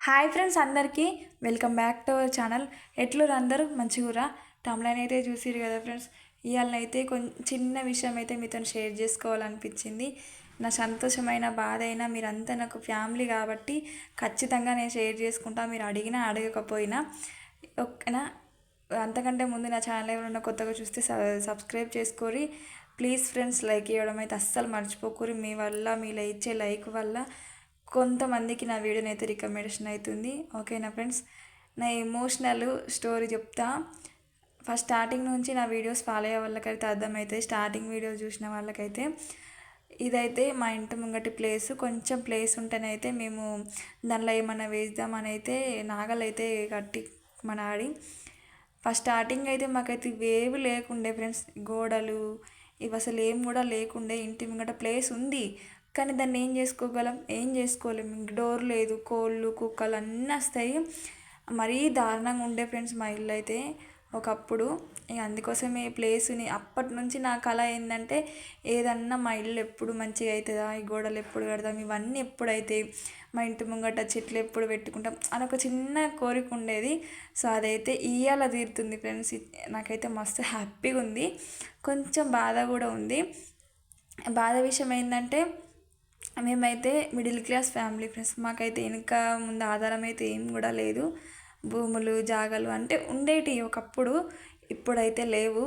Hi friends అందరికీ welcome back to our channel. ఎట్లురు అందరూ మంచిగురా? తమ్ములని అయితే చూసిరు కదా ఫ్రెండ్స్. ఇవాళనైతే చిన్న విషయం అయితే మీతో షేర్ చేసుకోవాలనిపించింది. నా సంతోషమైన బాధ అయినా మీరంతా నాకు ఫ్యామిలీ కాబట్టి ఖచ్చితంగా నేను షేర్ చేసుకుంటా, మీరు అడిగినా అడగకపోయినా. ఓకేనా? అంతకంటే ముందు నా ఛానల్ ఎవరైనా కొత్తగా చూస్తే సబ్స్క్రైబ్ చేసుకోరి ప్లీజ్ ఫ్రెండ్స్. లైక్ ఇవ్వడం అయితే అస్సలు మర్చిపోకూరి. మీ వల్ల మీరు ఇచ్చే లైక్ వల్ల కొంతమందికి నా వీడియోని అయితే రికమెండేషన్ అవుతుంది. ఓకేనా ఫ్రెండ్స్? నా ఎమోషనల్ స్టోరీ చెప్తా. ఫస్ట్ స్టార్టింగ్ నుంచి నా వీడియోస్ ఫాలో అయ్యే వాళ్ళకైతే అర్థమవుతుంది. స్టార్టింగ్ వీడియోస్ చూసిన వాళ్ళకైతే ఇదైతే మా ఇంటి ముంగటి ప్లేస్. కొంచెం ప్లేస్ ఉంటేనైతే మేము దానిలో ఏమన్నా వేద్దామని అయితే నాగలైతే కట్టి మన ఆడి ఫస్ట్ స్టార్టింగ్ అయితే మాకైతే ఇవేవి లేకుండే ఫ్రెండ్స్. గోడలు ఇవి అసలు ఏం కూడా లేకుండే. ఇంటి ముంగట ప్లేస్ ఉంది కానీ దాన్ని ఏం చేసుకోగలం? ఏం చేసుకోలేము. ఇంక డోర్ లేదు, కోళ్ళు కుక్కలు అన్నీ వస్తాయి. మరీ దారుణంగా ఉండే ఫ్రెండ్స్ మా ఇల్లు అయితే ఒకప్పుడు. ఇక అందుకోసమే ప్లేస్ని అప్పటి నుంచి నా కళ ఏంటంటే ఏదన్నా మా ఇల్లు ఎప్పుడు మంచిగా అవుతుందా, ఈ గోడలు ఎప్పుడు కడదాం, ఇవన్నీ ఎప్పుడైతే మా ఇంటి ముంగట చెట్లు ఎప్పుడు పెట్టుకుంటాం అని ఒక చిన్న కోరిక ఉండేది. సో అదైతే ఇయ్యాల తీరుతుంది ఫ్రెండ్స్. నాకైతే మస్తు హ్యాపీగా ఉంది, కొంచెం బాధ కూడా ఉంది. బాధ విషయం ఏంటంటే మేమైతే మిడిల్ క్లాస్ ఫ్యామిలీ ఫ్రెండ్స్. మాకైతే వెనుక ముందు ఆధారం అయితే ఏం కూడా లేదు. భూములు జాగాలు అంటే ఉండేటి ఒకప్పుడు, ఇప్పుడైతే లేవు.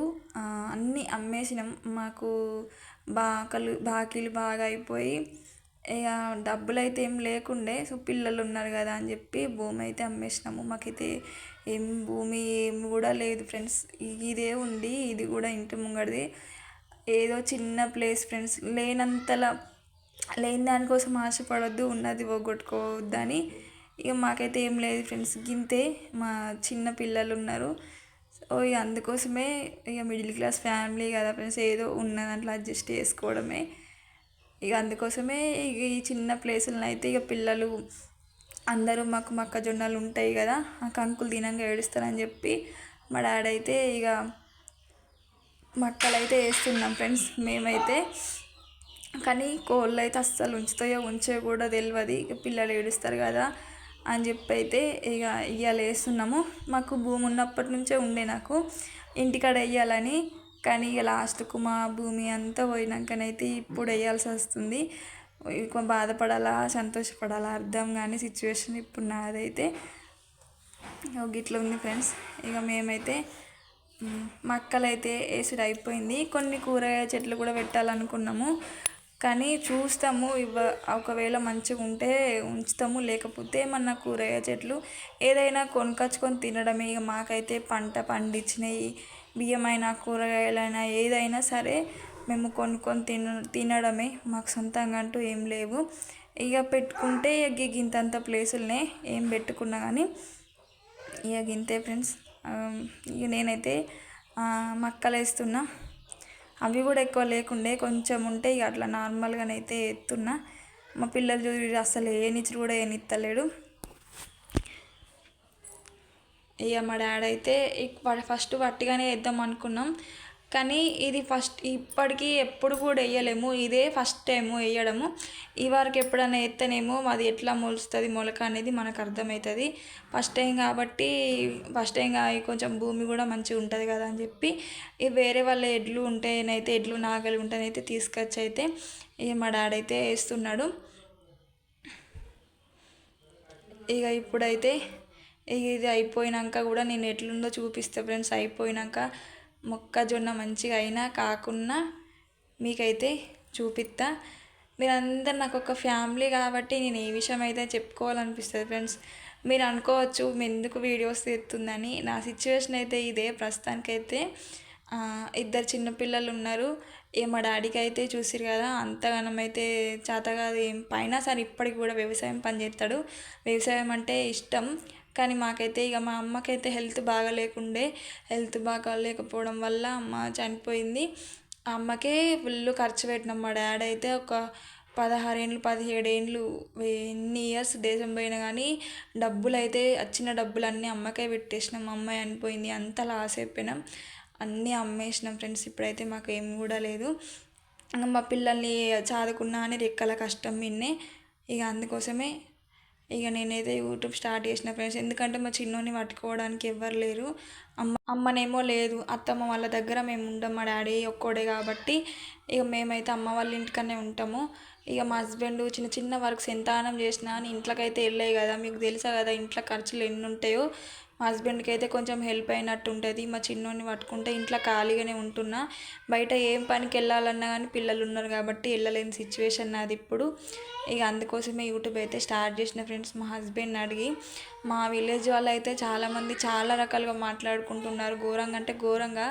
అన్నీ అమ్మేసినాం. మాకు బాకీలు బాగా అయిపోయి ఇక డబ్బులు అయితే ఏం లేకుండే. సో పిల్లలు ఉన్నారు కదా అని చెప్పి భూమి అయితే అమ్మేసినాము. మాకైతే ఏం భూమి ఏం కూడా లేదు ఫ్రెండ్స్. ఇదే ఉంది, ఇది కూడా ఇంటి ముంగడిది. ఏదో చిన్న ప్లేస్ ఫ్రెండ్స్. లేని దానికోసం ఆశపడొద్దు, ఉన్నది పోగొట్టుకోవద్దని. ఇక మాకైతే ఏం లేదు ఫ్రెండ్స్. గింతే. మా చిన్న పిల్లలు ఉన్నారు. సో ఇక అందుకోసమే ఇక మిడిల్ క్లాస్ ఫ్యామిలీ కదా ఫ్రెండ్స్, ఏదో ఉన్న దాంట్లో అడ్జస్ట్ చేసుకోవడమే. ఇక అందుకోసమే ఇక ఈ చిన్న ప్లేసులను అయితే ఇక పిల్లలు అందరూ మాకు మొక్కజొన్నలు ఉంటాయి కదా, ఆ కంకులు తినంగా ఏడుస్తారని చెప్పి మా డాడీ అయితే ఇక మొక్కలు అయితే వేస్తున్నాం ఫ్రెండ్స్ మేమైతే. కానీ కోళ్ళు అయితే అస్సలు ఉంచుతాయో ఉంచో కూడా తెలియదు. ఇక పిల్లలు ఏడుస్తారు కదా అని చెప్పి అయితే ఇక ఇవాళ వేస్తున్నాము. మాకు భూమి ఉన్నప్పటి నుంచే ఉండే నాకు ఇంటికాడ వేయాలని. కానీ ఇక లాస్ట్కు మా భూమి అంతా పోయినాకనైతే ఇప్పుడు వేయాల్సి వస్తుంది. ఇక బాధపడాలా సంతోషపడాలా అర్థం కానీ సిచ్యువేషన్ ఇప్పుడు నాదైతే ఇట్లా ఉంది ఫ్రెండ్స్. ఇక మేమైతే మొక్కలైతే వేసుడు అయిపోయింది. కొన్ని కూరగాయ చెట్లు కూడా పెట్టాలనుకున్నాము కానీ చూస్తాము. ఒకవేళ మంచిగా ఉంటే ఉంచుతాము, లేకపోతే ఏమన్నా కూరగాయ చెట్లు ఏదైనా కొనుకొచ్చుకొని తినడమే. ఇక మాకైతే పంట పండించినవి బియ్యమైనా కూరగాయలైనా ఏదైనా సరే మేము కొనుక్కొని తినడమే. మాకు సొంతంగా అంటూ ఏం లేవు. ఇక పెట్టుకుంటే ఇక గింతంత ప్లేసులనే ఏం పెట్టుకున్నా కానీ ఇక గింతే ఫ్రెండ్స్. ఇక నేనైతే మొక్కలు వేస్తున్నా. అవి కూడా ఎక్కువ లేకుండే, కొంచెం ఉంటే ఇక అట్లా నార్మల్గానైతే ఎత్తున్నా. మా పిల్లలు చూసి అసలు ఏనిచ్చుడు కూడా ఏనిత్తలేడు. ఇక మా డాడీ అయితే ఫస్ట్ వట్టిగానే వేద్దాం అనుకున్నాం కానీ ఇది ఇప్పటికీ ఎప్పుడు కూడా వేయలేము. ఇదే ఫస్ట్ టైము వేయడము. ఈ వరకు ఎప్పుడైనా వేస్తేనేమో అది ఎట్లా మొలుస్తుంది మొలక అనేది మనకు అర్థమవుతుంది. ఫస్ట్ టైం కాబట్టి కొంచెం భూమి కూడా మంచిగా ఉంటుంది కదా అని చెప్పి వేరే వాళ్ళ ఎడ్లు ఉంటేనైతే ఎడ్లు నాగలి ఉంటేనైతే తీసుకొచ్చి అయితే ఇక మా డాడీ అయితే వేస్తున్నాడు. ఇక ఇప్పుడైతే ఇది అయిపోయినాక కూడా నేను ఎట్లుందో చూపిస్తే ఫ్రెండ్స్. అయిపోయినాక మొక్కజొన్న మంచిగా అయినా కాకున్నా మీకైతే చూపిస్తా. మీరందరు నాకు ఒక ఫ్యామిలీ కాబట్టి నేను ఏ విషయం అయితే చెప్పుకోవాలనిపిస్తుంది ఫ్రెండ్స్. మీరు అనుకోవచ్చు ఎందుకు వీడియోస్ తీస్తుందని. నా సిచ్యువేషన్ అయితే ఇదే ప్రస్తుతానికైతే. ఇద్దరు చిన్నపిల్లలు ఉన్నారు. మా డాడీకి అయితే చూసిరు కదా అంతగానం అయితే చేత కాదు ఏం పైన సరే ఇప్పటికి కూడా వ్యవసాయం పని చేస్తాడు. వ్యవసాయం అంటే ఇష్టం. కానీ మాకైతే ఇక మా అమ్మకైతే హెల్త్ బాగాలేకపోవడం వల్ల అమ్మ చనిపోయింది. ఆ అమ్మకే ఫుల్ ఖర్చు పెట్టినాం. మా డాడీ అయితే ఒక 16 ఏళ్ళు 17 ఏళ్ళు ఎన్ని ఇయర్స్ దేశం పోయినా కానీ డబ్బులు అయితే వచ్చిన డబ్బులన్నీ అమ్మకే పెట్టేసినాం. మా అమ్మాయి చనిపోయింది, అంతా లాస్ అయిపోయినాం, అన్నీ అమ్మేసినాం ఫ్రెండ్స్. ఇప్పుడైతే మాకు ఏం కూడా లేదు. మా పిల్లల్ని చదువుకున్నా అని రెక్కల కష్టం విన్నే. ఇక అందుకోసమే ఇక నేనైతే యూట్యూబ్ స్టార్ట్ చేసిన ఫ్రెండ్స్. ఎందుకంటే మా చిన్నోని పట్టుకోవడానికి ఎవ్వరు లేరు. అమ్మనేమో లేదు, అత్తమ్మ వాళ్ళ దగ్గర మేము ఉండం, మా డాడీ ఒక్కడే కాబట్టి ఇక మేమైతే అమ్మ వాళ్ళ ఇంటికనే ఉంటాము. ఇక మా హస్బెండ్ చిన్న చిన్న వర్క్స్ ఎంతగానం చేసినా అని ఇంట్లోకైతే వెళ్ళాయి కదా, మీకు తెలుసా కదా ఇంట్లో ఖర్చులు ఎన్ని ఉంటాయో. మా హస్బెండ్కి అయితే కొంచెం హెల్ప్ అయినట్టు ఉంటుంది. మా చిన్నోడిని పట్టుకుంటే ఇంట్లో ఖాళీగానే ఉంటున్నా. బయట ఏం పనికి వెళ్ళాలన్నా కానీ పిల్లలు ఉన్నారు కాబట్టి వెళ్ళలేని సిచ్యువేషన్ నాది ఇప్పుడు. ఇక అందుకోసమే యూట్యూబ్ అయితే స్టార్ట్ చేసిన ఫ్రెండ్స్, మా హస్బెండ్ని అడిగి. మా విలేజ్ వాళ్ళు అయితే చాలామంది చాలా రకాలుగా మాట్లాడుకుంటున్నారు, ఘోరంగా అంటే ఘోరంగా.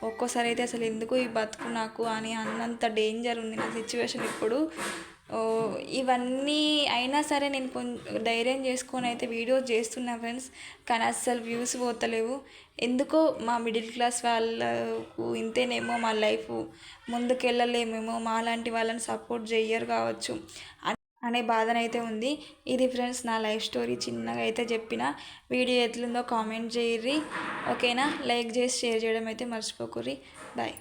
ఒక్కోసారి అయితే అసలు ఎందుకు ఈ బతుకు నాకు అని అన్నంత డేంజర్ ఉంది నా సిచ్యువేషన్ ఇప్పుడు. ఇవన్నీ అయినా సరే నేను ధైర్యం చేసుకొని అయితే వీడియోస్ చేస్తున్నా ఫ్రెండ్స్. కానీ అస్సలు వ్యూస్ పోతలేవు. ఎందుకో మా మిడిల్ క్లాస్ వాళ్ళకు ఇంతేనేమో మా లైఫ్, ముందుకు వెళ్ళలేమేమో, మాలాంటి వాళ్ళని సపోర్ట్ చెయ్యరు కావచ్చు అనే బాధనైతే ఉంది. ఇది ఫ్రెండ్స్ నా లైఫ్ స్టోరీ, చిన్నగా అయితే చెప్పిన. వీడియో ఎట్లుందో కామెంట్ చేయర్రి, ఓకేనా? లైక్ చేసి షేర్ చేయడం అయితే మర్చిపోకుర్రి. బాయ్.